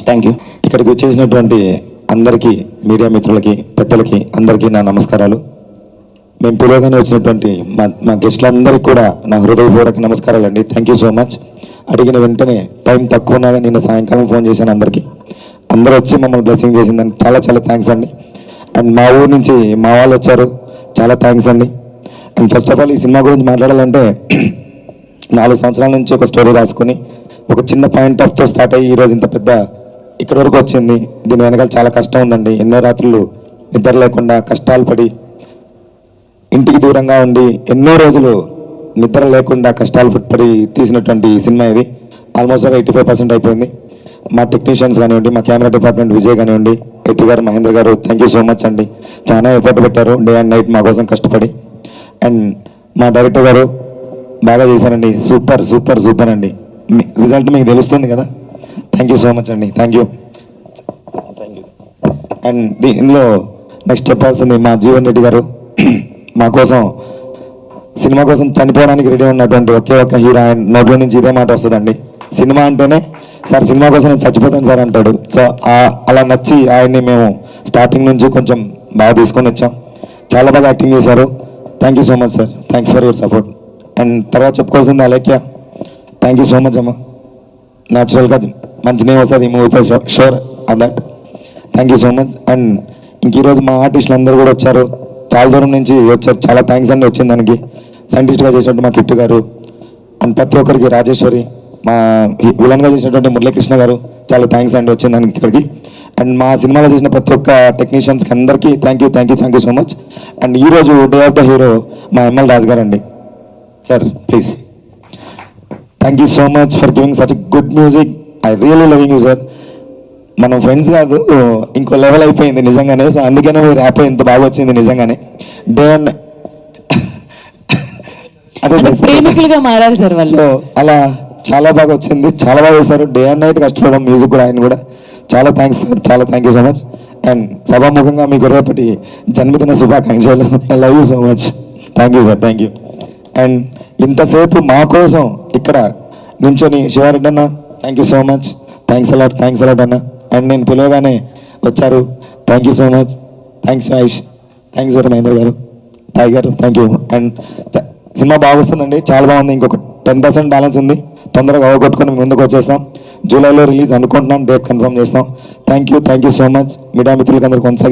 Thank you. ఇక్కడికి వచ్చేసినటువంటి అందరికీ, మీడియా మిత్రులకి, పెద్దలకి అందరికీ నా నమస్కారాలు. మేము పిలవగానే వచ్చినటువంటి మా గెస్టులందరికీ కూడా నా హృదయపూర్వక నమస్కారాలు అండి. Thank you so much. అడిగిన వెంటనే టైం తక్కువ ఉన్నాగా నిన్న సాయంకాలం ఫోన్ చేశాను అందరికీ. అందరూ వచ్చి మమ్మల్ని బ్లెస్సింగ్ చేసిందని చాలా చాలా థ్యాంక్స్ అండి. అండ్ మా ఊరు నుంచి మా వాళ్ళు వచ్చారు, చాలా థ్యాంక్స్ అండి. అండ్ ఫస్ట్ ఆఫ్ ఆల్ ఈ సినిమా గురించి మాట్లాడాలంటే 4 సంవత్సరాల నుంచి ఒక స్టోరీ రాసుకొని ఒక చిన్న పాయింట్ ఆఫ్తో స్టార్ట్ అయ్యి ఈరోజు ఇంత పెద్ద ఇక్కడి వరకు వచ్చింది. దీని వెనకాల చాలా కష్టం ఉందండి. ఎన్నో రాత్రులు నిద్ర లేకుండా కష్టాలు పడి ఇంటికి దూరంగా ఉండి ఎన్నో రోజులు నిద్ర లేకుండా కష్టాలు పడి తీసినటువంటి సినిమా ఇది. ఆల్మోస్ట్ 85% అయిపోయింది. మా టెక్నీషియన్స్ కానివ్వండి, మా కెమెరా డిపార్ట్మెంట్ విజయ్ కానివ్వండి, ఎట్టి గారు, మహేంద్ర గారు, థ్యాంక్ యూ సో మచ్ అండి. చాలా ఎఫర్ట్ పెట్టారు డే అండ్ నైట్ మా కోసం కష్టపడి. అండ్ మా డైరెక్టర్ గారు బాగా చేశారండి. సూపర్ సూపర్ సూపర్ అండి. రిజల్ట్ మీకు తెలుస్తుంది కదా. థ్యాంక్ యూ సో మచ్ అండి. Thank you. అండ్ ఇందులో నెక్స్ట్ చెప్పాల్సింది మా జీవన్ రెడ్డి గారు. మా కోసం సినిమా కోసం చనిపోవడానికి రెడీ ఉన్నటువంటి ఒకే ఒక హీరో. ఆయన నోట్లో నుంచి ఇదే మాట వస్తుందండి. సినిమా అంటేనే సార్ సినిమా కోసం నేను చచ్చిపోతాను సార్ అంటాడు. సో అలా నచ్చి ఆయన్ని మేము స్టార్టింగ్ నుంచి కొంచెం బాగా తీసుకొని వచ్చాం. చాలా బాగా యాక్టింగ్ చేశారు. Thank you so much sir. Thanks for your support. And తర్వాత చెప్పుకోవాల్సింది Alekhya. Thank you so much అమ్మ. న్యాచురల్గా మంచి నేమ్ వస్తుంది ఈ మూవీతో, sure on that. Thank you so much. And ఇంక ఈరోజు మా ఆర్టిస్టులు అందరూ కూడా వచ్చారు, చాలా దూరం నుంచి వచ్చారు. చాలా థ్యాంక్స్ అండి వచ్చిన దానికి. సైంటిస్ట్గా చేసినట్టు మా కిట్టు గారు, అండ్ ప్రతి ఒక్కరికి, రాజేశ్వరి, మా విలన్గా చేసినటువంటి మురళీకృష్ణ గారు, చాలా థ్యాంక్స్ అండి వచ్చిన దానికి ఇక్కడికి. అండ్ మా సినిమాలో చేసిన ప్రతి ఒక్క టెక్నీషియన్స్కి అందరికీ thank you so much. And ఈరోజు డే ఆఫ్ ద హీరో మా ఎంఎల్ రాజు గారు అండి. Sir please. Thank you so much for giving such good music. I really loving you sir. మనం ఫ్రెండ్స్ కాదు, ఇంకో లెవెల్ అయిపోయింది నిజంగానే. సో అందుకనే మీరు ర్యాప్ ఇంత బాగా వచ్చింది నిజంగానే. డే అండ్ అదే ప్రేమికులుగా మారారు సార్ వాళ్ళు. సో అలా చాలా బాగా వచ్చింది, చాలా బాగా చేశారు. డే అండ్ నైట్ కష్టపడడం, మ్యూజిక్ కూడా ఆయన కూడా. చాలా థ్యాంక్స్ సార్, చాలా thank you so much. And సభాముఖంగా మీకు రేపటి జన్మదిన శుభాకాంక్షలు. I love you so much. Thank you sir. Thank you. And ఇంతసేపు మా కోసం ఇక్కడ నించొని శివారెడ్డి అన్న, thank you so much. Thanks a lot అన్న. అండ్ నేను పిలవగానే వచ్చారు. Thank you so much. Thanks Ayush. Thanks sir Mahendra garu, Tayi గారు, థ్యాంక్ యూ. అండ్ సినిమా బాగా వస్తుందండి, చాలా బాగుంది. ఇంకొక 10% బ్యాలెన్స్ ఉంది. తొందరగా అవగొట్టుకొని ముందుకు వచ్చేస్తాం. జూలైలో రిలీజ్ అనుకుంటున్నాం, డేట్ కన్ఫర్మ్ చేస్తాం. Thank you so much. Media మిత్రులకి అందరికీ కొనసాగి